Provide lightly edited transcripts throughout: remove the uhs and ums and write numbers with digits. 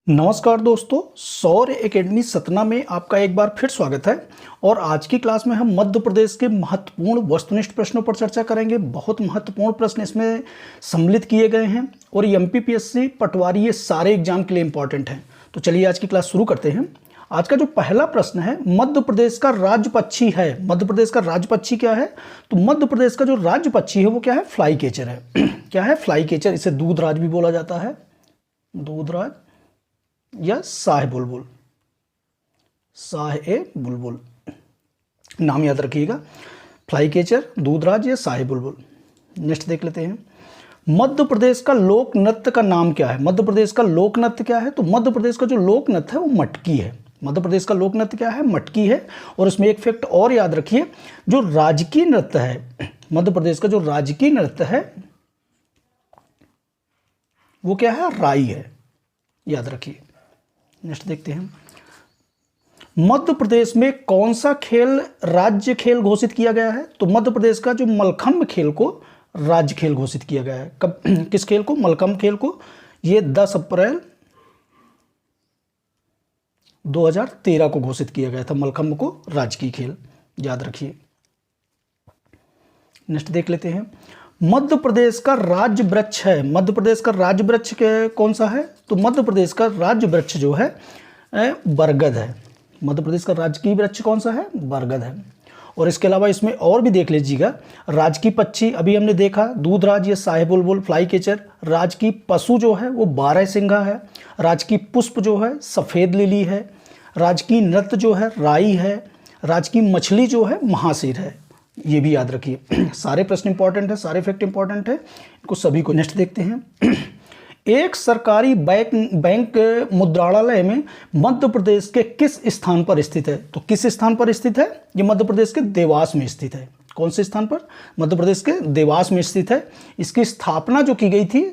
नमस्कार दोस्तों, सौर एकेडमी सतना में आपका एक बार फिर स्वागत है। और आज की क्लास में हम मध्य प्रदेश के महत्वपूर्ण वस्तुनिष्ठ प्रश्नों पर चर्चा करेंगे। बहुत महत्वपूर्ण प्रश्न इसमें सम्मिलित किए गए हैं और एमपीपीएससी, पटवारी, ये सारे एग्जाम के लिए इंपॉर्टेंट हैं। तो चलिए आज की क्लास शुरू करते हैं। आज का जो पहला प्रश्न है, मध्य प्रदेश का राज्य पक्षी है। मध्य प्रदेश का राज्य पक्षी क्या है? तो मध्य प्रदेश का जो राज्य पक्षी है वो क्या है? फ्लाई कैचर है। क्या है? Fly catcher. इसे दूधराज भी बोला जाता है, दूधराज या शाह बुलबुल, शाह ए बुलबुल, नाम याद रखिएगा। फ्लाई कैचर, दूधराज या शाह बुलबुल। नेक्स्ट देख लेते हैं, मध्य प्रदेश का लोक नृत्य का नाम क्या है? मध्य प्रदेश का लोक नृत्य क्या है? तो मध्य प्रदेश का जो लोक नृत्य है वो मटकी है। मध्य प्रदेश का लोक नृत्य क्या है? मटकी है। और इसमें एक फैक्ट और याद रखिए, जो राजकीय नृत्य है, मध्य प्रदेश का जो राजकीय नृत्य है वो क्या है? राई है, याद रखिए। नेक्स्ट देखते हैं, मध्य प्रदेश में कौन सा खेल राज्य खेल घोषित किया गया है? तो मध्य प्रदेश का जो मलखंभ खेल को राज्य खेल घोषित किया गया है। कब? किस खेल को? मलखंभ खेल को। ये 10 अप्रैल 2013 को घोषित किया गया था, मलखंभ को राजकीय खेल, याद रखिए। नेक्स्ट देख लेते हैं, मध्य प्रदेश का राज्य वृक्ष है। मध्य प्रदेश का राज्य वृक्ष कौन सा है? तो मध्य प्रदेश का राज्य वृक्ष जो है बरगद है। मध्य प्रदेश का राजकीय वृक्ष कौन सा है? बरगद है। और इसके अलावा इसमें और भी देख लीजिएगा, राजकीय पक्षी अभी हमने देखा दूधराज या शाह बुलबुल, फ्लाई कैचर। राजकीय पशु जो है वो बारहसिंघा है। राजकीय पुष्प जो है सफ़ेद लिली है। राजकीय नृत्य जो है राई है। राजकीय मछली जो है महासीर है। ये भी याद रखिए। सारे प्रश्न इंपॉर्टेंट है, सारे फैक्ट इंपॉर्टेंट है, इनको सभी को। नेक्स्ट देखते हैं, एक सरकारी बैंक मुद्रालय में मध्य प्रदेश के किस स्थान पर स्थित है? तो किस स्थान पर स्थित है? ये मध्य प्रदेश के देवास में स्थित है। कौन से स्थान पर? मध्य प्रदेश के देवास में स्थित है। इसकी स्थापना जो की गई थी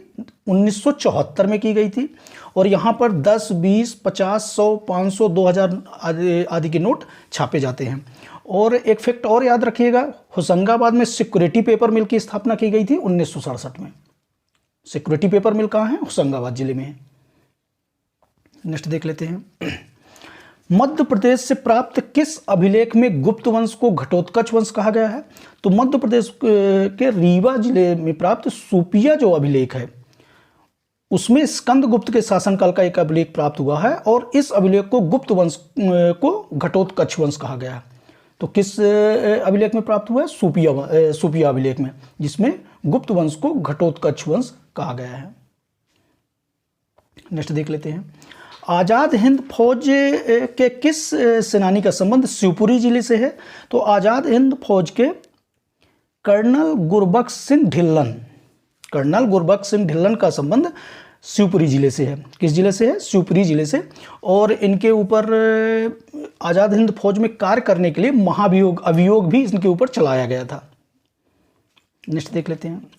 1974 में की गई थी। और यहाँ पर 10, 20, 50, 100, 500, 2000 आदि के नोट छापे जाते हैं। और एक फैक्ट और याद रखिएगा, होशंगाबाद में सिक्योरिटी पेपर मिल की स्थापना की गई थी 1967 में। सिक्योरिटी पेपर मिल कहाँ है? होशंगाबाद जिले में है। नेक्स्ट देख लेते हैं, मध्य प्रदेश से प्राप्त किस अभिलेख में गुप्त वंश को घटोत्कच वंश कहा गया है? तो मध्य प्रदेश के रीवा जिले में प्राप्त सुपिया जो अभिलेख है उसमें स्कंदगुप्त के शासनकाल का एक अभिलेख प्राप्त हुआ है। और इस अभिलेख को गुप्त वंश को घटोत्कच वंश कहा गया है। तो किस अभिलेख में प्राप्त हुआ है? सुपिया अभिलेख में, जिसमें गुप्त वंश को घटोत्कच वंश कहा गया है। नेक्स्ट देख लेते हैं, आजाद हिंद फौज के किस सेनानी का संबंध शिवपुरी जिले से है? तो आजाद हिंद फौज के कर्नल गुरबख्श सिंह ढिल्लन, कर्नल गुरबख्श सिंह ढिल्लन का संबंध शिवपुरी जिले से है। किस जिले से है? शिवपुरी जिले से। और इनके ऊपर आज़ाद हिंद फौज में कार्य करने के लिए महाभियोग, अभियोग भी इनके ऊपर चलाया गया था। नेक्स्ट देख लेते हैं,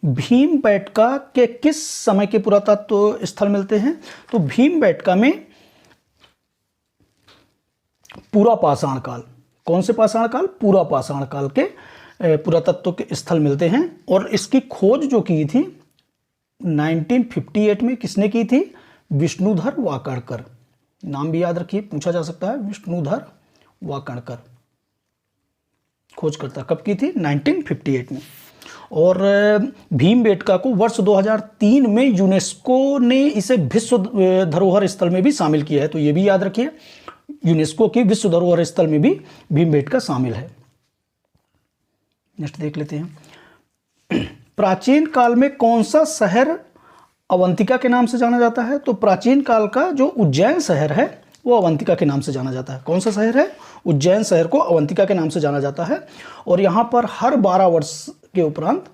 भीमबेटका के किस समय के पुरातत्व स्थल मिलते हैं? तो भीमबेटका में पूरा पाषाण काल। कौन से पाषाण काल? पूरा पाषाण काल के पुरातत्व के स्थल मिलते हैं। और इसकी खोज जो की थी 1958 में किसने की थी? विष्णुधर वाकणकर। नाम भी याद रखिए, पूछा जा सकता है, विष्णुधर वाकणकर खोजकर्ता। कब की थी? 1958 में। और भीमबेटका को वर्ष 2003 में यूनेस्को ने इसे विश्व धरोहर स्थल में भी शामिल किया है। तो ये भी याद रखिए, यूनेस्को की विश्व धरोहर स्थल में भी भीमबेटका शामिल है। नेक्स्ट देख लेते हैं, प्राचीन काल में कौन सा शहर अवंतिका के नाम से जाना जाता है? तो प्राचीन काल का जो उज्जैन शहर है वो अवंतिका के नाम से जाना जाता है। कौन सा शहर है? उज्जैन शहर को अवंतिका के नाम से जाना जाता है। और यहाँ पर हर 12 वर्ष के उपरांत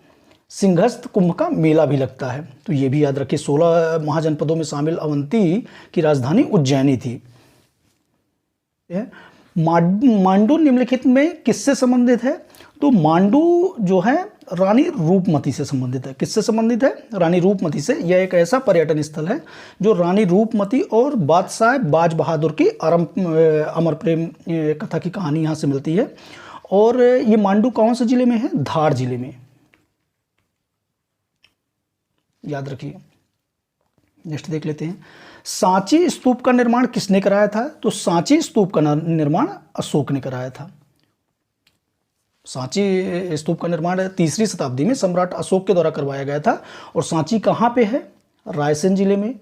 सिंहस्थ कुंभ का मेला भी लगता है। तो ये भी याद रखिए, 16 महाजनपदों में शामिल अवंती की राजधानी उज्जैनी थी। मांडू निम्नलिखित में किससे संबंधित है? तो मांडू जो है रानी रूपमती से संबंधित है। किससे संबंधित है? रानी रूपमती से। यह एक ऐसा पर्यटन स्थल है जो रानी रूपमती और बादशाह बाज बहादुर की अमर प्रेम कथा की कहानी यहाँ से मिलती है। और ये मांडू कौन से जिले में है? धार जिले में, याद रखिए। नेक्स्ट देख लेते हैं, सांची स्तूप का निर्माण किसने कराया था? तो सांची स्तूप का निर्माण अशोक ने कराया था। सांची स्तूप का निर्माण 3री शताब्दी में सम्राट अशोक के द्वारा करवाया गया था। और सांची कहाँ पे है? रायसेन जिले में।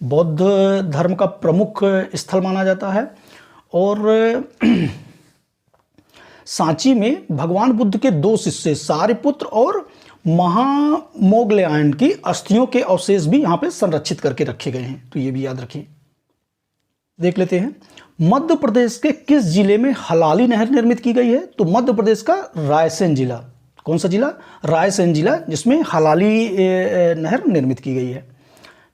बौद्ध धर्म का प्रमुख स्थल माना जाता है। और सांची में भगवान बुद्ध के 2 शिष्य सारिपुत्र और महामोगलायन की अस्थियों के अवशेष भी यहाँ पे संरक्षित करके रखे गए हैं, तो ये भी याद रखिए। देख लेते हैं, मध्य प्रदेश के किस जिले में हलाली नहर निर्मित की गई है? तो मध्य प्रदेश का रायसेन जिला। कौन सा जिला? रायसेन जिला, जिसमें हलाली नहर निर्मित की गई है।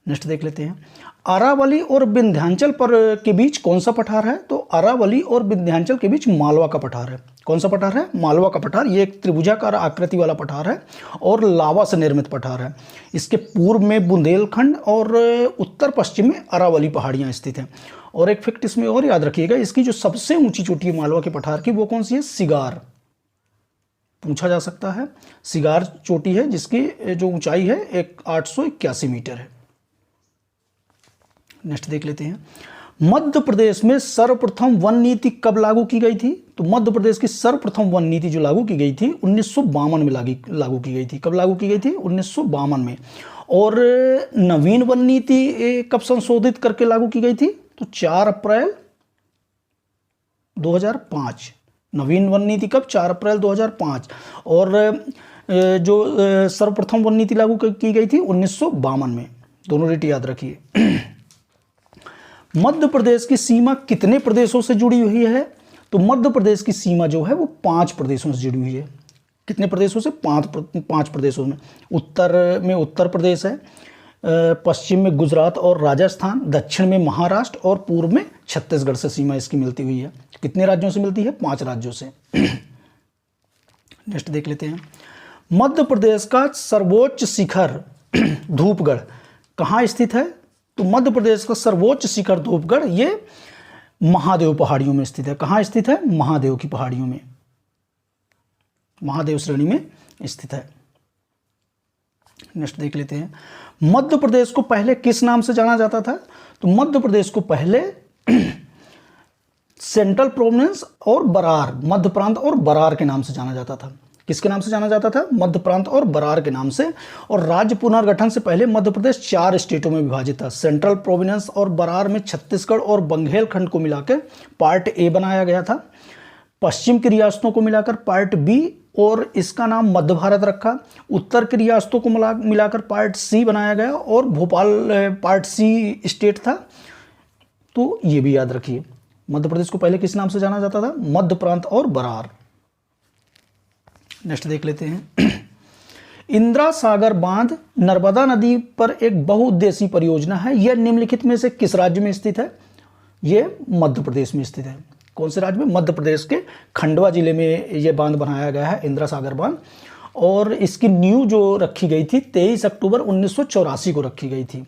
नेक्स्ट देख लेते हैं, अरावली और विंध्याचल पर के बीच कौन सा पठार है? तो अरावली और विंध्याचल के बीच मालवा का पठार है। कौन सा पठार है? मालवा का पठार। ये एक त्रिभुजाकार आकृति वाला पठार है और लावा से निर्मित पठार है। इसके पूर्व में बुंदेलखंड और उत्तर पश्चिम में अरावली पहाड़ियाँ स्थित हैं। और एक फैक्ट इसमें और याद रखिएगा, इसकी जो सबसे ऊंची चोटी है मालवा के पठार की, वो कौन सी है? सिगार। पूछा जा सकता है। सिगार चोटी है जिसकी जो ऊंचाई है 881 मीटर है। नेक्स्ट देख लेते हैं, मध्य प्रदेश में सर्वप्रथम वन नीति कब लागू की गई थी? तो मध्य प्रदेश की सर्वप्रथम वन नीति जो लागू की गई थी 1952 में लागू की गई थी। कब लागू की गई थी? 1952 में। और नवीन वन नीति कब संशोधित करके लागू की गई थी? तो 4 अप्रैल 2005। नवीन वन नीति कब? 4 अप्रैल 2005। और जो सर्वप्रथम वन नीति लागू की गई थी 1952 में। दोनों डेट याद रखिए। मध्य प्रदेश की सीमा कितने प्रदेशों से जुड़ी हुई है? तो मध्य प्रदेश की सीमा जो है वो 5 प्रदेशों से जुड़ी हुई है। कितने प्रदेशों से? 5 प्रदेशों में। उत्तर में उत्तर प्रदेश है, पश्चिम में गुजरात और राजस्थान, दक्षिण में महाराष्ट्र और पूर्व में छत्तीसगढ़ से सीमा इसकी मिलती हुई है। कितने राज्यों से मिलती है? 5 राज्यों से। नेक्स्ट देख लेते हैं, मध्य प्रदेश का सर्वोच्च शिखर धूपगढ़ कहाँ स्थित है? तो मध्य प्रदेश का सर्वोच्च शिखर धूपगढ़ ये महादेव पहाड़ियों में स्थित है। कहाँ स्थित है? महादेव की पहाड़ियों में, महादेव श्रेणी में स्थित है। नेक्स्ट देख लेते हैं, मध्य प्रदेश को पहले किस नाम से जाना जाता था? तो मध्य प्रदेश को पहले सेंट्रल प्रोविंस और बरार, मध्य प्रांत और बरार के नाम से जाना जाता था। किसके नाम से जाना जाता था? मध्य प्रांत और बरार के नाम से। और राज्य पुनर्गठन से पहले मध्य प्रदेश 4 स्टेटों में विभाजित था। सेंट्रल प्रोविंस और बरार में छत्तीसगढ़ और बंगेलखंड को मिलाकर पार्ट ए बनाया गया था। पश्चिम की रियासतों को मिलाकर पार्ट बी और इसका नाम मध्य भारत रखा। उत्तर की रियासतों को मिलाकर पार्ट सी बनाया गया और भोपाल पार्ट सी स्टेट था। तो ये भी याद रखिए, मध्य प्रदेश को पहले किस नाम से जाना जाता था? मध्य प्रांत और बरार। नेक्स्ट देख लेते हैं, इंदिरा सागर बांध नर्मदा नदी पर एक बहुउद्देशीय परियोजना है। यह निम्नलिखित में से किस राज्य में स्थित है? यह मध्य प्रदेश में स्थित है। कौन से राज्य में? मध्य प्रदेश के खंडवा जिले में यह बांध बनाया गया है, इंदिरा सागर बांध। और इसकी नींव जो रखी गई थी 23 अक्टूबर 1984 को रखी गई थी,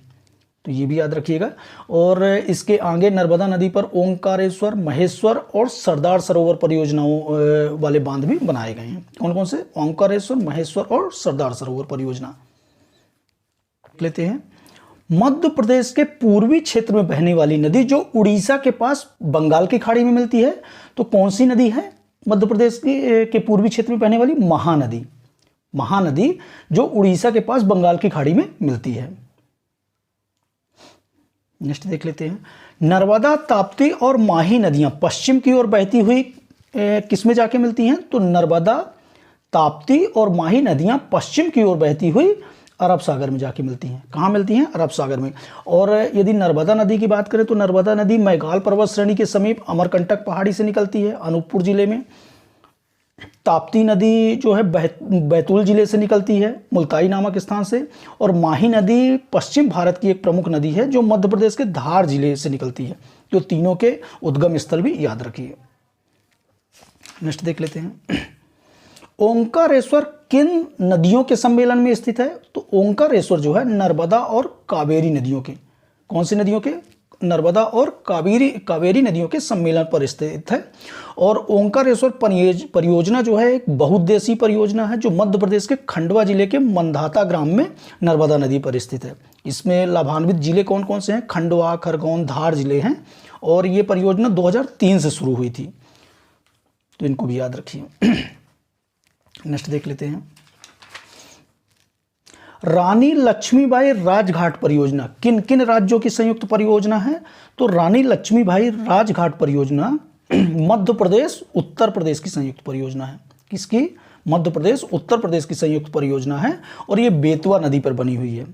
तो ये भी याद रखिएगा। और इसके आगे नर्मदा नदी पर ओंकारेश्वर, महेश्वर और सरदार सरोवर परियोजनाओं वाले बांध भी बनाए गए हैं। कौन कौन से? ओंकारेश्वर, महेश्वर और सरदार सरोवर परियोजना। लेते हैं, मध्य प्रदेश के पूर्वी क्षेत्र में बहने वाली नदी जो उड़ीसा के पास बंगाल की खाड़ी में मिलती है, तो कौन सी नदी है मध्य प्रदेश के पूर्वी क्षेत्र में बहने वाली? महानदी। महानदी जो उड़ीसा के पास बंगाल की खाड़ी में मिलती है। नेक्स्ट देख लेते हैं, नर्मदा, ताप्ती और माही नदियां पश्चिम की ओर बहती हुई किस में जाके मिलती हैं? तो नर्मदा, ताप्ती और माही नदियां पश्चिम की ओर बहती हुई अरब सागर में जाके मिलती हैं। कहाँ मिलती हैं? अरब सागर में। और यदि नर्मदा नदी की बात करें तो नर्मदा नदी मैघाल पर्वत श्रेणी के समीप अमरकंटक पहाड़ी से निकलती है, अनूपपुर जिले में। ताप्ती नदी जो है बैतूल जिले से निकलती है, मुल्ताई नामक स्थान से। और माही नदी पश्चिम भारत की एक प्रमुख नदी है जो मध्य प्रदेश के धार जिले से निकलती है। तो तीनों के उद्गम स्थल भी याद रखिए। नेक्स्ट देख लेते हैं, ओंकारेश्वर किन नदियों के सम्मेलन में स्थित है? तो ओंकारेश्वर जो है नर्मदा और कावेरी नदियों के, कौन सी नदियों के? नर्मदा और कावेरी नदियों के सम्मेलन पर स्थित है। और ओंकारेश्वर परियोजना जो है एक बहुउद्देशीय परियोजना है जो मध्य प्रदेश के खंडवा जिले के मंधाता ग्राम में नर्मदा नदी पर स्थित है। इसमें लाभान्वित जिले कौन कौन से हैं? खंडवा, खरगोन, धार जिले हैं। और ये परियोजना 2003 से शुरू हुई थी, तो इनको भी याद रखिए। नेक्स्ट देख लेते हैं, रानी लक्ष्मीबाई राजघाट परियोजना किन किन राज्यों की संयुक्त परियोजना है? तो रानी लक्ष्मीबाई राजघाट परियोजना मध्य प्रदेश उत्तर प्रदेश की संयुक्त परियोजना है। किसकी? मध्य प्रदेश उत्तर प्रदेश की संयुक्त परियोजना है। और ये बेतवा नदी पर बनी हुई है।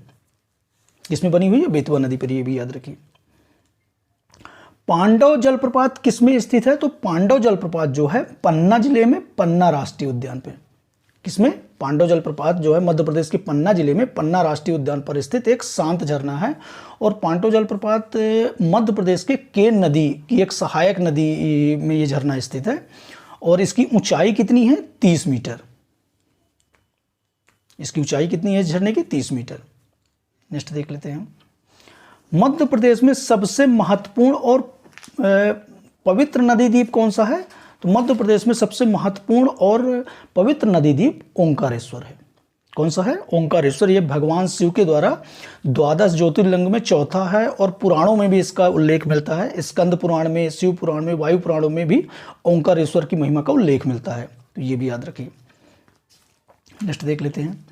किसमें बनी हुई है? बेतवा नदी पर, ये भी याद रखिए। पांडव जलप्रपात किसमें स्थित है? तो पांडव जलप्रपात जो है पन्ना जिले में पन्ना राष्ट्रीय उद्यान पे। किसमें? पांडव जलप्रपात जो है मध्य प्रदेश के पन्ना जिले में पन्ना राष्ट्रीय उद्यान पर स्थित एक शांत झरना है। और पांडव जलप्रपात मध्य प्रदेश के केन नदी की एक सहायक नदी में ये झरना स्थित है। और इसकी ऊंचाई कितनी है? 30 मीटर। इसकी ऊंचाई कितनी है झरने की? 30 मीटर। नेक्स्ट देख लेते हैं, मध्य प्रदेश में सबसे महत्वपूर्ण और पवित्र नदी द्वीप कौन सा है? तो मध्य प्रदेश में सबसे महत्वपूर्ण और पवित्र नदी द्वीप ओंकारेश्वर है। कौन सा है? ओंकारेश्वर। ये भगवान शिव के द्वारा 12 ज्योतिर्लिंग में चौथा है। और पुराणों में भी इसका उल्लेख मिलता है। स्कंद पुराण में, शिव पुराण में, वायु पुराणों में भी ओंकारेश्वर की महिमा का उल्लेख मिलता है, तो ये भी याद रखिए। नेक्स्ट देख लेते हैं,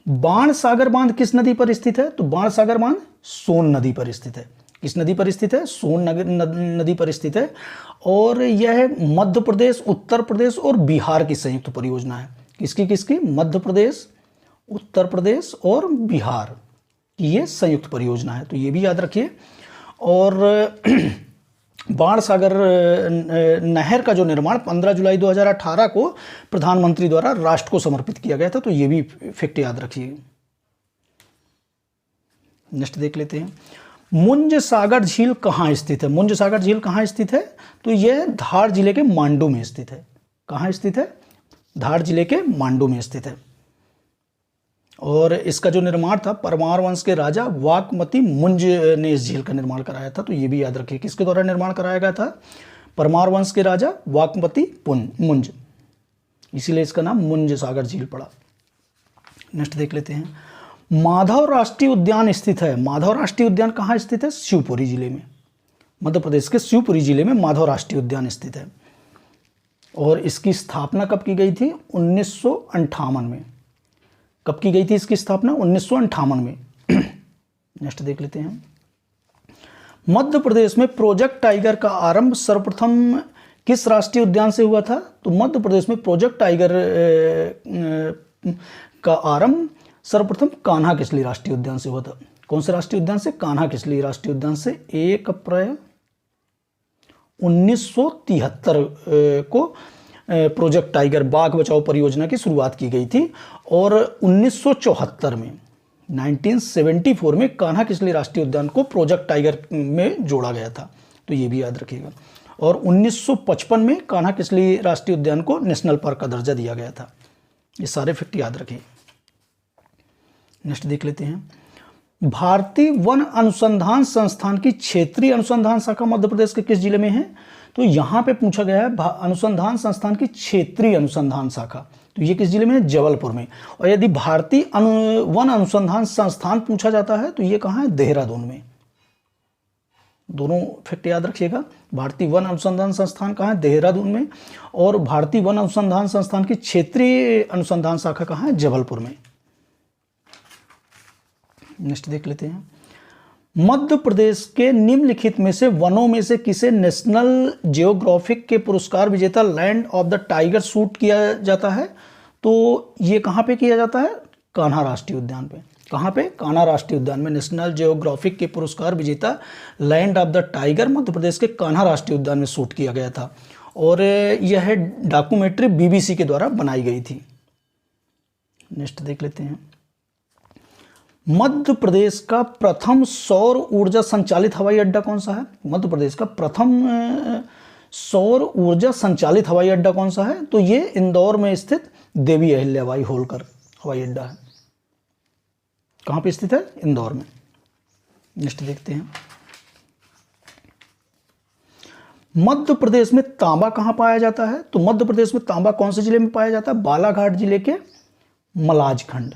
बाणसागर बांध किस नदी पर स्थित है? तो बाणसागर बांध सोन नदी पर स्थित है। किस नदी पर स्थित है? सोन नदी पर स्थित है। और यह मध्य प्रदेश, उत्तर प्रदेश और बिहार की संयुक्त परियोजना है। किसकी किसकी? मध्य प्रदेश, उत्तर प्रदेश और बिहार की ये संयुक्त परियोजना है, तो ये भी याद रखिए। और बाणसागर नहर का जो निर्माण 15 जुलाई 2018 को प्रधानमंत्री द्वारा राष्ट्र को समर्पित किया गया था, तो ये भी फैक्ट याद रखिए। नेक्स्ट देख लेते हैं, मुंज सागर झील कहाँ स्थित है? मुंज सागर झील कहाँ स्थित है? तो यह धार जिले के मांडू में स्थित है। कहाँ स्थित है? धार जिले के मांडू में स्थित है। और इसका जो निर्माण था परमार वंश के राजा वाकमती मुंज ने इस झील का निर्माण कराया था, तो ये भी याद रखिए। किसके द्वारा निर्माण कराया गया था? परमार वंश के राजा वाकमती मुंज, इसीलिए इसका नाम मुंज सागर झील पड़ा। नेक्स्ट देख लेते हैं, माधव राष्ट्रीय उद्यान स्थित है। माधव राष्ट्रीय उद्यान कहाँ स्थित है? शिवपुरी जिले में। मध्य प्रदेश के शिवपुरी जिले में माधव राष्ट्रीय उद्यान स्थित है। और इसकी स्थापना कब की गई थी? 1958 में। कब की गई थी इसकी स्थापना? 1958 में। नेक्स्ट देख लेते हैं, मध्य प्रदेश में प्रोजेक्ट टाइगर का आरंभ सर्वप्रथम किस राष्ट्रीय उद्यान से हुआ था? तो मध्य प्रदेश में प्रोजेक्ट टाइगर का आरंभ सर्वप्रथम कान्हा किसली राष्ट्रीय उद्यान से हुआ था। कौन से राष्ट्रीय उद्यान से? कान्हा किसली राष्ट्रीय उद्यान से 1 अप्रैल 1973 को प्रोजेक्ट टाइगर बाघ बचाओ परियोजना की शुरुआत की गई थी। और 1974 में 1974 में कान्हा किसली राष्ट्रीय उद्यान को प्रोजेक्ट टाइगर में जोड़ा गया था, तो ये भी याद रखिएगा। और 1955 में कान्हा किसली राष्ट्रीय उद्यान को नेशनल पार्क का दर्जा दिया गया था। ये सारे फैक्ट याद रखिए। नेक्स्ट देख लेते हैं, भारतीय वन अनुसंधान संस्थान की क्षेत्रीय अनुसंधान शाखा मध्य प्रदेश के किस जिले में है? तो यहाँ पे पूछा गया है अनुसंधान संस्थान की क्षेत्रीय अनुसंधान शाखा, तो ये किस जिले में है? जबलपुर में। और यदि भारतीय वन अनुसंधान संस्थान पूछा जाता है तो ये कहाँ है? देहरादून में। दोनों फैक्ट याद रखिएगा। भारतीय वन अनुसंधान संस्थान कहाँ है? देहरादून में। और भारतीय वन अनुसंधान संस्थान की क्षेत्रीय अनुसंधान शाखा कहाँ है? जबलपुर में। नेक्स्ट देख लेते हैं, मध्य प्रदेश के निम्नलिखित में से वनों में से किसे नेशनल जियोग्राफिक के पुरस्कार विजेता land of the tiger shoot किया जाता है? तो ये कहाँ पे किया जाता है? कान्हा राष्ट्रीय उद्यान पे। कहाँ पे? कान्हा राष्ट्रीय उद्यान में नेशनल जियोग्राफिक के पुरस्कार विजेता land of the tiger Madhya Pradesh के कान्हा राष्ट्रीय उद्यान में शूट किया गया था। और यह डॉक्यूमेंट्री BBC के द्वारा बनाई गई थी। नेक्स्ट देख लेते हैं, मध्य प्रदेश का प्रथम सौर ऊर्जा संचालित हवाई अड्डा कौन सा है? मध्य प्रदेश का प्रथम सौर ऊर्जा संचालित हवाई अड्डा कौन सा है? तो ये इंदौर में स्थित देवी अहिल्याबाई होलकर हवाई अड्डा है। कहाँ पे स्थित है? इंदौर में। नेक्स्ट देखते हैं, मध्य प्रदेश में तांबा कहाँ पाया जाता है? तो मध्य प्रदेश में तांबा कौन से जिले में पाया जाता है? बालाघाट जिले के मलाज खंड।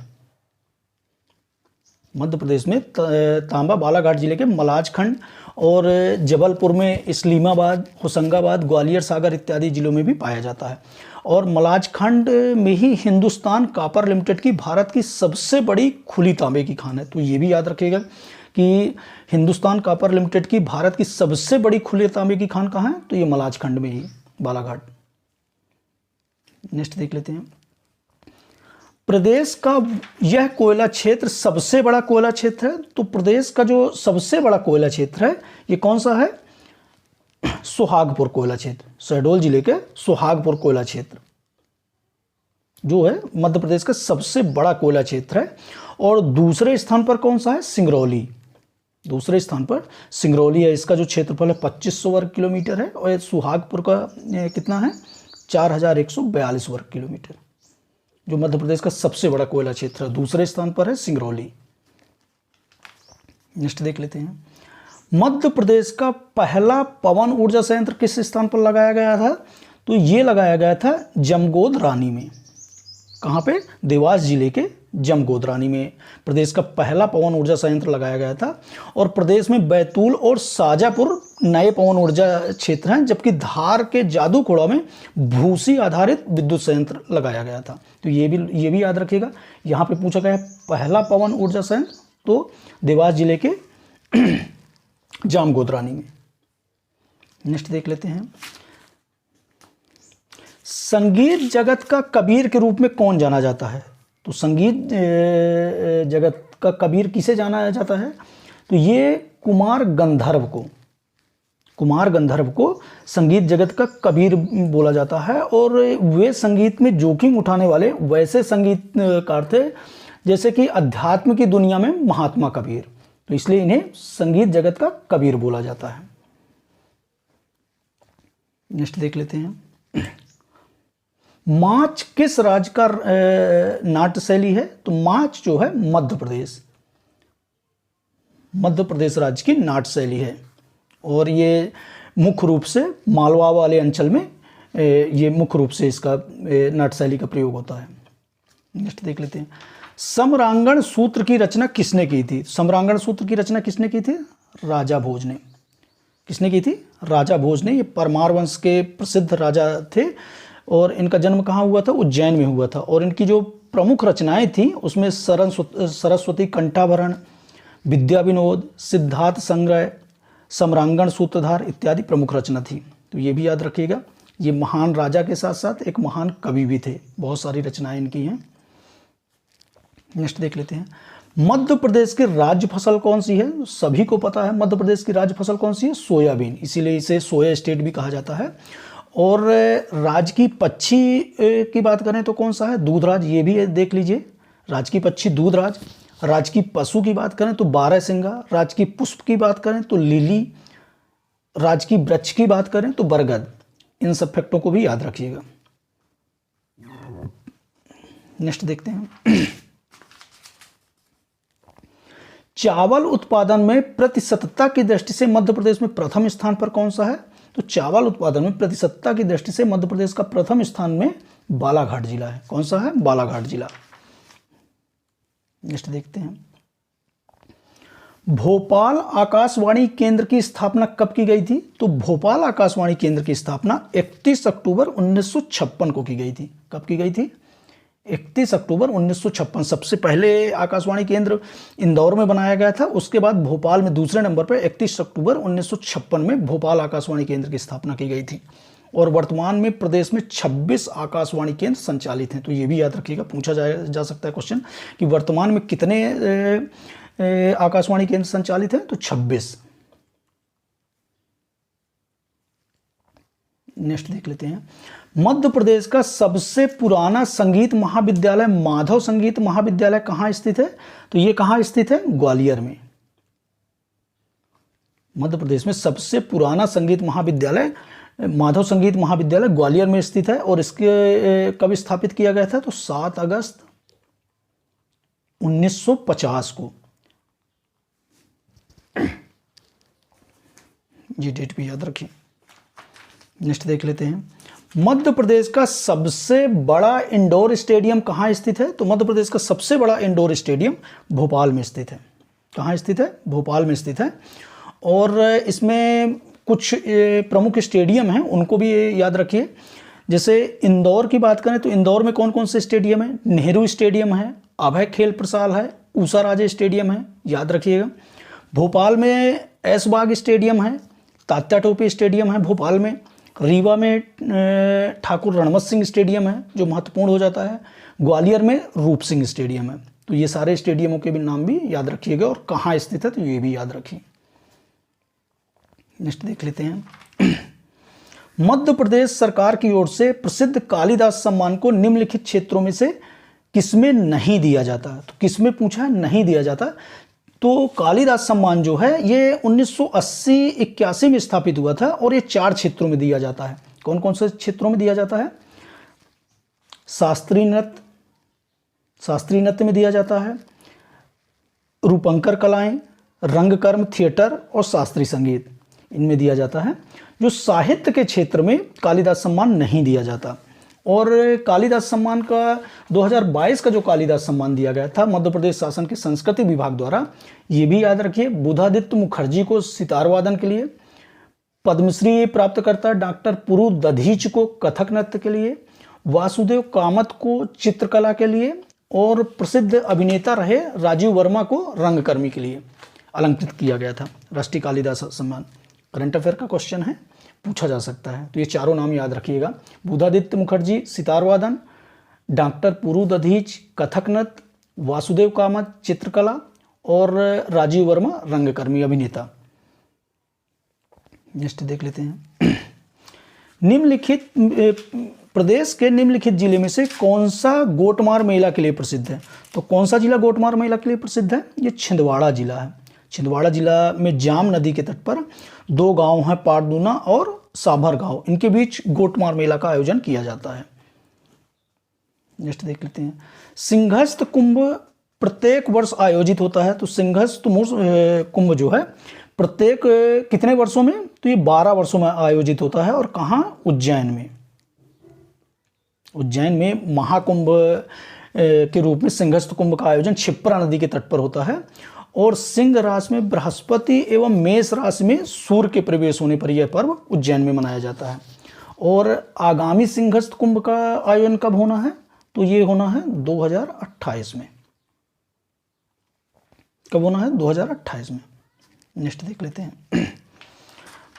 मध्य प्रदेश में तांबा बालाघाट जिले के मलाज खंड और जबलपुर में इस्लामाबाद, होशंगाबाद, ग्वालियर, सागर इत्यादि जिलों में भी पाया जाता है। और मलाज खंड में ही हिंदुस्तान कॉपर लिमिटेड की भारत की सबसे बड़ी खुली तांबे की खान है। तो ये भी याद रखिएगा कि हिंदुस्तान कॉपर लिमिटेड की भारत की सबसे बड़ी खुले तांबे की खान कहाँ है? तो ये मलाज खंड में ही, बालाघाट। नेक्स्ट देख लेते हैं। प्रदेश का यह कोयला क्षेत्र सबसे बड़ा कोयला क्षेत्र है। तो प्रदेश का जो सबसे बड़ा कोयला क्षेत्र है ये कौन सा है? सुहागपुर कोयला क्षेत्र। शहडोल जिले के सुहागपुर कोयला क्षेत्र जो है मध्य प्रदेश का सबसे बड़ा कोयला क्षेत्र है। और दूसरे स्थान पर कौन सा है? सिंगरौली। दूसरे स्थान पर सिंगरौली है। इसका जो क्षेत्रफल है 2500 वर्ग किलोमीटर है और सुहागपुर का कितना है? 4142 वर्ग किलोमीटर, जो मध्य प्रदेश का सबसे बड़ा कोयला क्षेत्र है। दूसरे स्थान पर है सिंगरौली। नेक्स्ट देख लेते हैं। मध्य प्रदेश का पहला पवन ऊर्जा संयंत्र किस स्थान पर लगाया गया था? तो ये लगाया गया था जमगोद रानी में। कहाँ पे? देवास जिले के जमगोद रानी में प्रदेश का पहला पवन ऊर्जा संयंत्र लगाया गया था। और प्रदेश में बैतूल और शाजापुर नए पवन ऊर्जा क्षेत्र हैं, जबकि धार के जादूखोड़ा में भूसी आधारित विद्युत संयंत्र लगाया गया था। तो ये भी याद रखिएगा। यहाँ पे पूछा गया है पहला पवन ऊर्जा संयंत्र, तो देवास जिले के जामगोद रानी में। नेक्स्ट देख लेते हैं। संगीत जगत का कबीर के रूप में कौन जाना जाता है? तो संगीत जगत का कबीर किसे जाना जाता है? तो ये कुमार गंधर्व को संगीत जगत का कबीर बोला जाता है। और वे संगीत में जोखिम उठाने वाले वैसे संगीतकार थे जैसे कि अध्यात्म की दुनिया में महात्मा कबीर। तो इसलिए इन्हें संगीत जगत का कबीर बोला जाता है। नेक्स्ट देख लेते हैं। माच किस राज्य का नाट्य शैली है? तो माच जो है मध्य प्रदेश राज्य की नाट्य शैली है। और ये मुख्य रूप से मालवा वाले अंचल में ये मुख्य रूप से इसका नाट्य शैली का प्रयोग होता है। नेक्स्ट देख लेते हैं। समरांगण सूत्र की रचना किसने की थी? समरांगण सूत्र की रचना किसने की थी? राजा भोज ने। किसने की थी? राजा भोज ने। ये परमार वंश के प्रसिद्ध राजा थे और इनका जन्म कहाँ हुआ था? उज्जैन में हुआ था। और इनकी जो प्रमुख रचनाएं थी उसमें सरस्वती कंठाभरण, विद्या विनोद, सिद्धार्थ संग्रह, समरांगण सूत्रधार इत्यादि प्रमुख रचना थी। तो ये भी याद रखिएगा। ये महान राजा के साथ साथ एक महान कवि भी थे। बहुत सारी रचनाएं इनकी हैं। नेक्स्ट देख लेते हैं। मध्य प्रदेश की राज्य फसल कौन सी है? सभी को पता है मध्य प्रदेश की राज्य फसल कौन सी है? सोयाबीन। इसीलिए इसे सोया स्टेट भी कहा जाता है। और राज्य की पक्षी की बात करें तो कौन सा है? दूधराज। ये भी देख लीजिए। राज्य की पक्षी दूधराज। राज्य की पशु की बात करें तो बारहसिंगा। राज्य की पुष्प की बात करें तो लिली। राज्य की वृक्ष की बात करें तो बरगद। इन सब फैक्टों को भी याद रखिएगा। नेक्स्ट देखते हैं। चावल उत्पादन में प्रतिशतता की दृष्टि से मध्य प्रदेश में प्रथम स्थान पर कौन सा है? तो चावल उत्पादन में प्रतिशतता की दृष्टि से मध्य प्रदेश का प्रथम स्थान में बालाघाट जिला है। कौन सा है? बालाघाट जिला। नेक्स्ट देखते हैं। भोपाल आकाशवाणी केंद्र की स्थापना कब की गई थी? तो भोपाल आकाशवाणी केंद्र की स्थापना 31 अक्टूबर 1956 को की गई थी। कब की गई थी? 31 अक्टूबर 1956। सबसे पहले आकाशवाणी केंद्र इंदौर में बनाया गया था। उसके बाद भोपाल में दूसरे नंबर पर 31 अक्टूबर 1956 में भोपाल आकाशवाणी केंद्र की स्थापना की गई थी। और वर्तमान में प्रदेश में 26 आकाशवाणी केंद्र संचालित हैं। तो ये भी याद रखिएगा। पूछा जा सकता है क्वेश्चन कि वर्तमान में कितने आकाशवाणी केंद्र संचालित हैं? तो 26। नेक्स्ट देख लेते हैं। मध्य प्रदेश का सबसे पुराना संगीत महाविद्यालय माधव संगीत महाविद्यालय कहाँ स्थित है? तो ये कहाँ स्थित है? ग्वालियर में। मध्य प्रदेश में सबसे पुराना संगीत महाविद्यालय माधव संगीत महाविद्यालय ग्वालियर में स्थित है। और इसके कब स्थापित किया गया था? तो 7 अगस्त 1950 को। ये डेट भी याद रखिए। नेक्स्ट देख लेते हैं, मध्य प्रदेश का सबसे बड़ा इंडोर स्टेडियम कहाँ स्थित है? तो मध्य प्रदेश का सबसे बड़ा इंडोर स्टेडियम भोपाल में स्थित है। कहाँ स्थित है? भोपाल में स्थित है। और इसमें कुछ प्रमुख स्टेडियम हैं, उनको भी याद रखिए। जैसे इंदौर की बात करें तो इंदौर में कौन कौन से स्टेडियम है? नेहरू स्टेडियम है, अभय खेल प्रसाद है, ऊषा राजे स्टेडियम है, याद रखिएगा। भोपाल में ऐशबाग स्टेडियम है, तात्या टोपे स्टेडियम है भोपाल में। रीवा में ठाकुर रणमत सिंह स्टेडियम है जो महत्वपूर्ण हो जाता है। ग्वालियर में रूप सिंह स्टेडियम है। तो ये सारे स्टेडियमों के भी नाम भी याद रखिएगा और कहाँ स्थित है तो ये भी याद रखिए। नेक्स्ट देख लेते हैं, मध्य प्रदेश सरकार की ओर से प्रसिद्ध कालिदास सम्मान को निम्नलिखित क्षेत्रों में से किसमें नहीं दिया जाता? तो किसमें पूछा है? नहीं दिया जाता। तो कालिदास सम्मान जो है ये 1980-81 में स्थापित हुआ था और ये 4 क्षेत्रों में दिया जाता है। कौन कौन से क्षेत्रों में दिया जाता है? शास्त्रीय नृत्य में दिया जाता है, रूपंकर कलाएं, रंगकर्म थिएटर और शास्त्रीय संगीत, इनमें दिया जाता है। जो साहित्य के क्षेत्र में कालिदास सम्मान नहीं दिया जाता। और कालिदास सम्मान का 2022 का जो कालिदास सम्मान दिया गया था मध्य प्रदेश शासन के संस्कृति विभाग द्वारा, ये भी याद रखिए। बुधादित्य मुखर्जी को सितार वादन के लिए, पद्मश्री प्राप्तकर्ता डॉक्टर पुरु दधीच को कथक नृत्य के लिए, वासुदेव कामत को चित्रकला के लिए और प्रसिद्ध अभिनेता रहे राजीव वर्मा को रंगकर्मी के लिए अलंकृत किया गया था। राष्ट्रीय कालिदास सम्मान करंट अफेयर का क्वेश्चन है, पूछा जा सकता है। तो ये चारों नाम याद रखिएगा, बुधादित्य मुखर्जी सितार वादन, डॉक्टर पुरु दधीच कथक नृत्य, वासुदेव कामत चित्रकला और राजीव वर्मा रंगकर्मी अभिनेता। नेक्स्ट देख लेते हैं, निम्नलिखित प्रदेश के निम्नलिखित जिले में से कौन सा गोटमार मेला के लिए प्रसिद्ध है? तो कौन सा जिला गोटमार मेला के लिए प्रसिद्ध है? ये छिंदवाड़ा जिला है। छिंदवाड़ा जिला में जाम नदी के तट पर 2 गांव हैं, पारदूना और साभर गांव, इनके बीच गोटमार मेला का आयोजन किया जाता है। नेक्स्ट देख लेते हैं, सिंहस्थ कुंभ प्रत्येक वर्ष आयोजित होता है। तो सिंहस्थ कुंभ जो है प्रत्येक कितने वर्षों में? तो ये 12 वर्षों में आयोजित होता है। और कहाँ? उज्जैन में। उज्जैन में महाकुंभ के रूप में सिंहस्थ कुंभ का आयोजन क्षिप्रा नदी के तट पर होता है। और सिंह राशि में बृहस्पति एवं मेष राशि में सूर्य के प्रवेश होने पर यह पर्व उज्जैन में मनाया जाता है। और आगामी सिंहस्थ कुंभ का आयोजन कब होना है? तो ये होना है 2028 में। कब होना है? 2028 में। नेक्स्ट देख लेते हैं,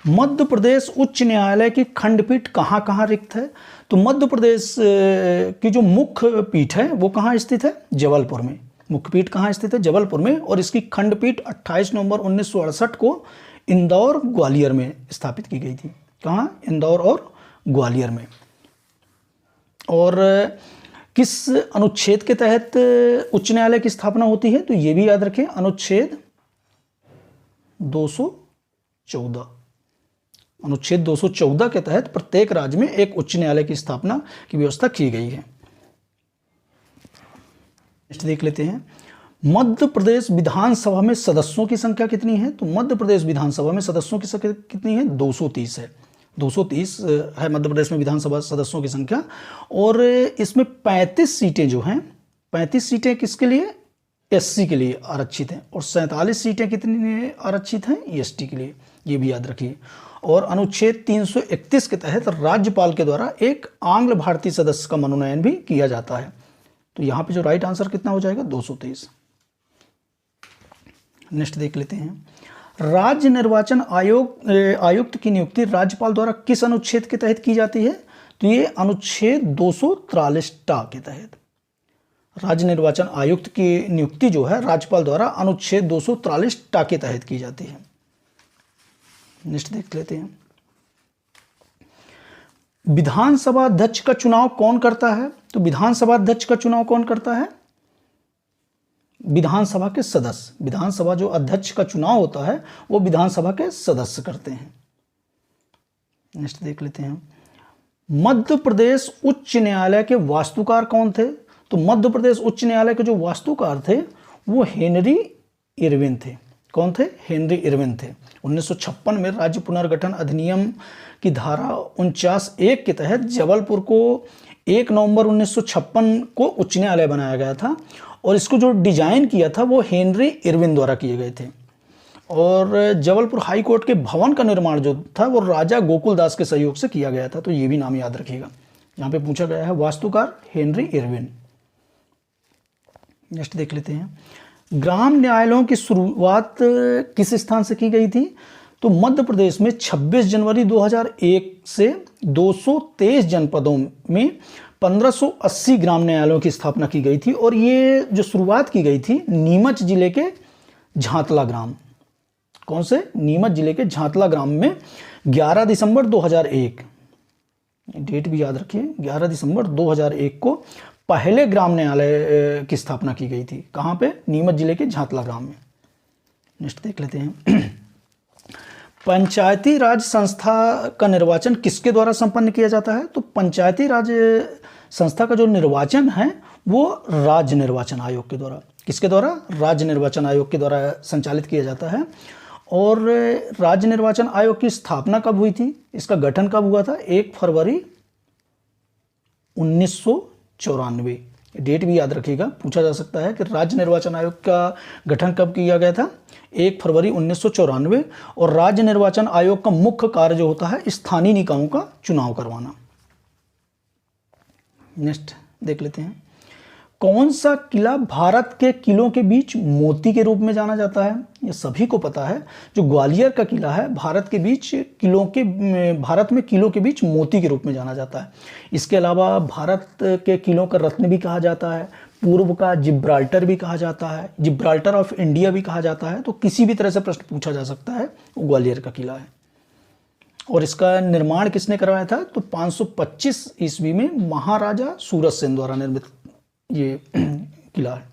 मध्य प्रदेश उच्च न्यायालय की खंडपीठ कहाँ कहाँ रिक्त है? तो मध्य प्रदेश की जो मुख्य पीठ है वो कहाँ स्थित है? जबलपुर में। मुख्य पीठ कहाँ स्थित है? जबलपुर में। और इसकी खंडपीठ 28 नवंबर 1968 को इंदौर ग्वालियर में स्थापित की गई थी। कहाँ? इंदौर और ग्वालियर में। और किस अनुच्छेद के तहत उच्च न्यायालय की स्थापना होती है? तो ये भी याद रखें, अनुच्छेद 214। अनुच्छेद 214 के तहत प्रत्येक राज्य में एक उच्च न्यायालय की स्थापना की व्यवस्था की गई है। देख लेते हैं, मध्य प्रदेश विधानसभा में सदस्यों की संख्या कितनी है? तो मध्य प्रदेश विधानसभा में सदस्यों की संख्या कितनी है? 230 है। 230 है मध्य प्रदेश में विधानसभा सदस्यों की संख्या। और इसमें 35 सीटें जो हैं, 35 सीटें किसके लिए? एससी के लिए आरक्षित हैं। और 47 सीटें कितनी आरक्षित हैं? एसटी के लिए। ये भी याद रखिए। और अनुच्छेद 331 के तहत राज्यपाल के द्वारा एक आंग्ल भारतीय सदस्य का मनोनयन भी किया जाता है। तो यहाँ पे जो राइट आंसर कितना हो जाएगा? 223। नेक्स्ट देख लेते हैं, राज्य निर्वाचन आयुक्त की नियुक्ति राज्यपाल द्वारा किस अनुच्छेद के तहत की जाती है? तो ये अनुच्छेद 243 के तहत राज्य निर्वाचन आयुक्त की नियुक्ति जो है राज्यपाल द्वारा अनुच्छेद 243 के तहत की जाती है। नेक्स्ट देख लेते हैं, विधानसभा अध्यक्ष का चुनाव कौन करता है? तो विधानसभा अध्यक्ष का चुनाव कौन करता है? विधानसभा के सदस्य। विधानसभा जो अध्यक्ष का चुनाव होता है वो विधानसभा के सदस्य करते हैं। नेक्स्ट देख लेते हैं, मध्य प्रदेश उच्च न्यायालय के वास्तुकार कौन थे? तो मध्य प्रदेश उच्च न्यायालय के जो वास्तुकार थे वो हेनरी इरविन थे। कौन थे? हेनरी इरविन थे। 1956 में राज्य पुनर्गठन अधिनियम की धारा 49(1) के तहत जबलपुर को 1 नवंबर 1956 को उच्च न्यायालय बनाया गया था और इसको जो डिजाइन किया था वो हेनरी इरविन द्वारा किए गए थे। और जबलपुर हाई कोर्ट के भवन का निर्माण जो था वो राजा गोकुलदास के सहयोग से किया गया था, तो ये भी नाम याद रखिएगा। यहाँ पे पूछा गया है वास्तुकार हेनरी इरविन। नेक्स्ट देख लेते हैं, ग्राम न्यायालयों की शुरुआत किस स्थान से की गई थी? तो मध्य प्रदेश में 26 जनवरी 2001 से 223 जनपदों में 1580 ग्राम न्यायालयों की स्थापना की गई थी और ये जो शुरुआत की गई थी नीमच जिले के झांतला ग्राम, कौन से? नीमच जिले के झांतला ग्राम में 11 दिसंबर 2001, डेट भी याद रखिए, 11 दिसंबर 2001 को पहले ग्राम न्यायालय की स्थापना की गई थी। कहाँ पे? नीमच जिले के झांतला ग्राम में। नेक्स्ट देख लेते हैं, पंचायती राज संस्था का निर्वाचन किसके द्वारा संपन्न किया जाता है? तो पंचायती राज संस्था का जो निर्वाचन है वो राज्य निर्वाचन आयोग के द्वारा, किसके द्वारा? राज्य निर्वाचन आयोग के द्वारा संचालित किया जाता है। और राज्य निर्वाचन आयोग की स्थापना कब हुई थी? इसका गठन कब हुआ था? 1 फरवरी 1994। डेट भी याद रखिएगा, पूछा जा सकता है कि राज्य निर्वाचन आयोग का गठन कब किया गया था? 1 फरवरी 1994। और राज्य निर्वाचन आयोग का मुख्य कार्य जो होता है स्थानीय निकायों का चुनाव करवाना। नेक्स्ट देख लेते हैं, कौन सा किला भारत के किलों के बीच मोती के रूप में जाना जाता है? ये सभी को पता है, जो ग्वालियर का किला है भारत में किलों के बीच मोती के रूप में जाना जाता है। इसके अलावा भारत के किलों का रत्न भी कहा जाता है, पूर्व का जिब्राल्टर भी कहा जाता है, जिब्राल्टर ऑफ इंडिया भी कहा जाता है। तो किसी भी तरह से प्रश्न पूछा जा सकता है, वो ग्वालियर का किला है। और इसका निर्माण किसने करवाया था? तो 525 ईस्वी में महाराजा सूरज सेन द्वारा निर्मित ये किला है।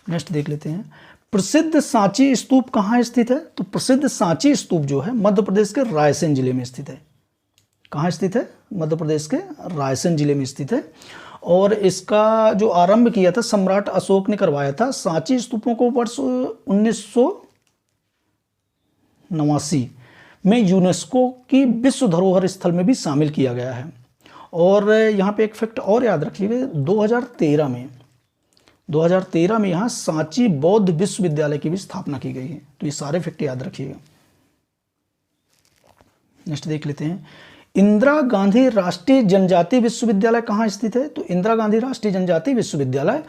नेक्स्ट देख लेते हैं, प्रसिद्ध सांची स्तूप कहाँ स्थित है? तो प्रसिद्ध सांची स्तूप जो है मध्य प्रदेश के रायसेन जिले में स्थित है। कहाँ स्थित है? मध्य प्रदेश के रायसेन जिले में स्थित है। और इसका जो आरंभ किया था सम्राट अशोक ने करवाया था। सांची स्तूपों को वर्ष 1989 में यूनेस्को की विश्व धरोहर स्थल में भी शामिल किया गया है। और यहाँ पे एक फैक्ट और याद रखिएगा, 2013 में यहाँ सांची बौद्ध विश्वविद्यालय की भी स्थापना की गई है। तो ये सारे फैक्ट याद रखिएगा। नेक्स्ट देख लेते हैं, इंदिरा गांधी राष्ट्रीय जनजातीय विश्वविद्यालय कहाँ स्थित है? तो इंदिरा गांधी राष्ट्रीय जनजातीय विश्वविद्यालय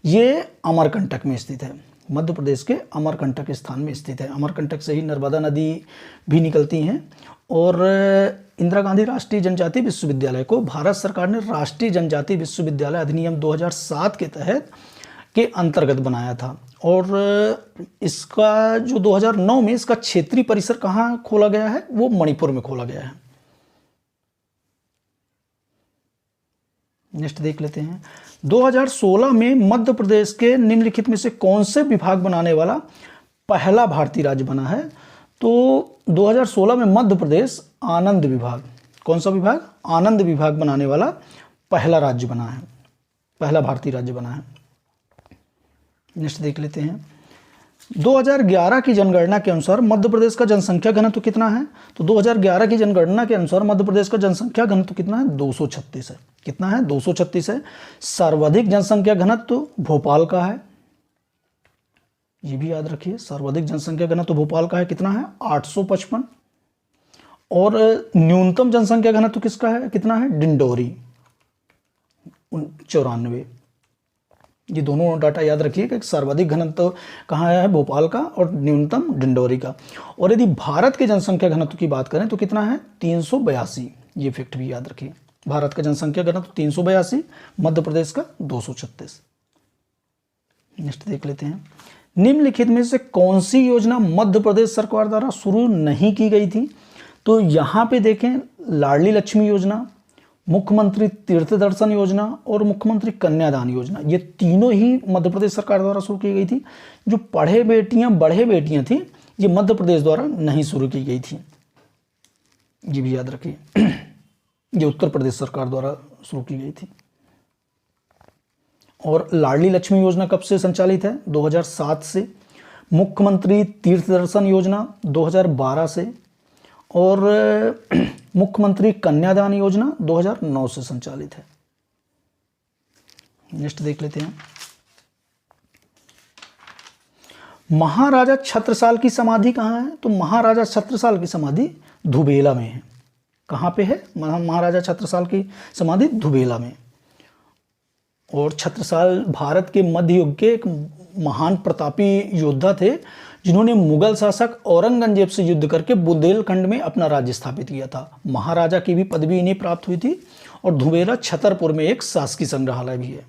ये अमरकंटक में स्थित है, मध्य प्रदेश के अमरकंटक स्थान में स्थित है। अमरकंटक से ही नर्मदा नदी भी निकलती हैं। और इंदिरा गांधी राष्ट्रीय जनजातीय विश्वविद्यालय को भारत सरकार ने राष्ट्रीय जनजातीय विश्वविद्यालय अधिनियम 2007 के तहत के अंतर्गत बनाया था। और इसका जो 2009 में इसका क्षेत्रीय परिसर कहाँ खोला गया है? वो मणिपुर में खोला गया है। नेक्स्ट देख लेते हैं, 2016 में मध्य प्रदेश के निम्नलिखित में से कौन से विभाग बनाने वाला पहला भारतीय राज्य बना है? तो 2016 में मध्य प्रदेश आनंद विभाग, कौन सा विभाग? आनंद विभाग बनाने वाला पहला राज्य बना है, पहला भारतीय राज्य बना है। नेक्स्ट देख लेते हैं, 2011 की जनगणना के अनुसार मध्य प्रदेश का जनसंख्या घनत्व कितना है? तो 2011 की जनगणना के अनुसार मध्य प्रदेश का जनसंख्या घनत्व कितना है? 236 है। कितना है? 236 है। सर्वाधिक जनसंख्या घनत्व भोपाल का है, ये भी याद रखिए, सर्वाधिक जनसंख्या घनत्व भोपाल का है। कितना है? 855। और न्यूनतम जनसंख्या घनत्व किसका है? कितना है? डिंडोरी 94। ये दोनों डाटा याद रखिए कि सर्वाधिक घनत्व कहाँ है? भोपाल का, और न्यूनतम डिंडोरी का। और यदि भारत के जनसंख्या घनत्व की बात करें तो कितना है? 382। ये फैक्ट भी याद रखिए, भारत का जनसंख्या घनत्व 382, मध्य प्रदेश का 236। नेक्स्ट देख लेते हैं, निम्नलिखित में से कौन सी योजना मध्य प्रदेश सरकार द्वारा शुरू नहीं की गई थी? तो यहाँ पे देखें, लाडली लक्ष्मी योजना, मुख्यमंत्री तीर्थ दर्शन योजना और मुख्यमंत्री कन्यादान योजना, ये तीनों ही मध्य प्रदेश सरकार द्वारा शुरू की गई थी। जो बढ़े बेटियां थी, ये मध्य प्रदेश द्वारा नहीं शुरू की गई थी, ये भी याद रखिए। ये उत्तर प्रदेश सरकार द्वारा शुरू की गई थी। और लाडली लक्ष्मी योजना कब से संचालित है? 2007 से। मुख्यमंत्री तीर्थ दर्शन योजना 2012 से, और मुख्यमंत्री कन्यादान योजना 2009 से संचालित है। नेक्स्ट देख लेते हैं। महाराजा छत्रसाल की समाधि कहाँ है? तो महाराजा छत्रसाल की समाधि धुबेला में है। कहाँ पे है महाराजा छत्रसाल की समाधि? धुबेला में। और छत्रसाल भारत के मध्य युग के एक महान प्रतापी योद्धा थे, जिन्होंने मुगल शासक औरंगजेब से युद्ध करके बुंदेलखंड में अपना राज्य स्थापित किया था। महाराजा की भी पदवी इन्हें प्राप्त हुई थी। और धुबेला छतरपुर में एक शासकीय संग्रहालय भी है।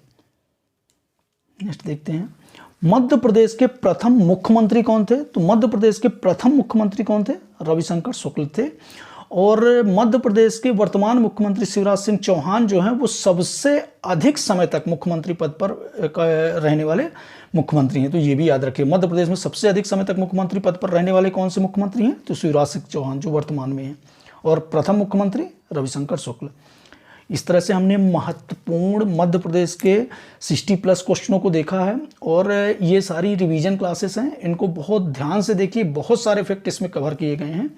नेक्स्ट देखते हैं। मध्य प्रदेश के प्रथम मुख्यमंत्री कौन थे? तो मध्य प्रदेश के प्रथम मुख्यमंत्री कौन थे? रविशंकर शुक्ल थे। और मध्य प्रदेश के वर्तमान मुख्यमंत्री शिवराज सिंह चौहान जो हैं वो सबसे अधिक समय तक मुख्यमंत्री पद पर रहने वाले मुख्यमंत्री हैं। तो ये भी याद रखिए, मध्य प्रदेश में सबसे अधिक समय तक मुख्यमंत्री पद पर रहने वाले कौन से मुख्यमंत्री हैं? तो शिवराज सिंह चौहान जो वर्तमान में हैं। और प्रथम मुख्यमंत्री रविशंकर शुक्ल। इस तरह से हमने महत्वपूर्ण मध्य प्रदेश के 60+ क्वेश्चनों को देखा है। और ये सारी रिवीजन क्लासेस हैं, इनको बहुत ध्यान से देखिए, बहुत सारे फैक्ट इसमें कवर किए गए हैं।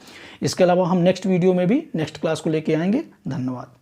इसके अलावा हम नेक्स्ट वीडियो में भी नेक्स्ट क्लास को लेके आएंगे। धन्यवाद।